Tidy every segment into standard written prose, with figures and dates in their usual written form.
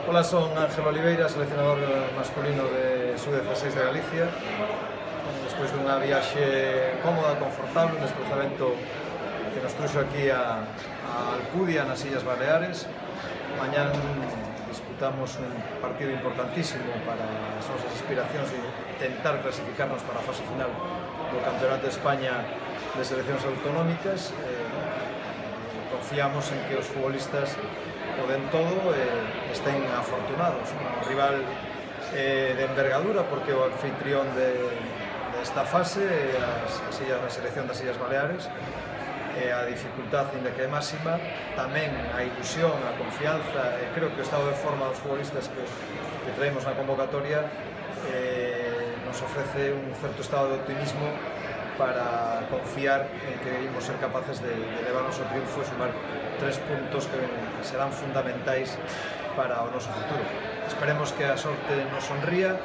Hola, son Ángel Oliveira, seleccionador masculino de Sub-16 de Galicia. Despois dunha viaxe cómoda, confortable, un desplazamento que nos truxo aquí a Alcudia, nas Illas Baleares. Mañán disputamos un partido importantísimo para as nosas aspiracións de tentar clasificarnos para a fase final do Campeonato de España de Seleccións Autonómicas. Confiamos en que os futbolistas o den todo estén afortunados. Un rival de envergadura porque o anfitrión desta fase a selección das Illas Baleares, a dificultade ainda que é máxima, tamén a ilusión, a confianza e creo que o estado de forma dos futbolistas que traemos na convocatoria nos ofrece un certo estado de optimismo para confiar en que imos ser capaces de levarnos ao triunfo e sumar 3 puntos que serán fundamentais para o noso futuro. Esperemos que a sorte nos sonría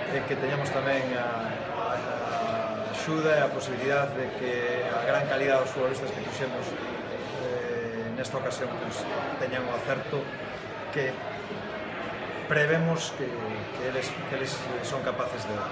e que teñamos tamén a axuda e a posibilidade de que a gran calidad dos futbolistas que puxemos nesta ocasión teñan o acerto que prevemos que eles son capaces de dar.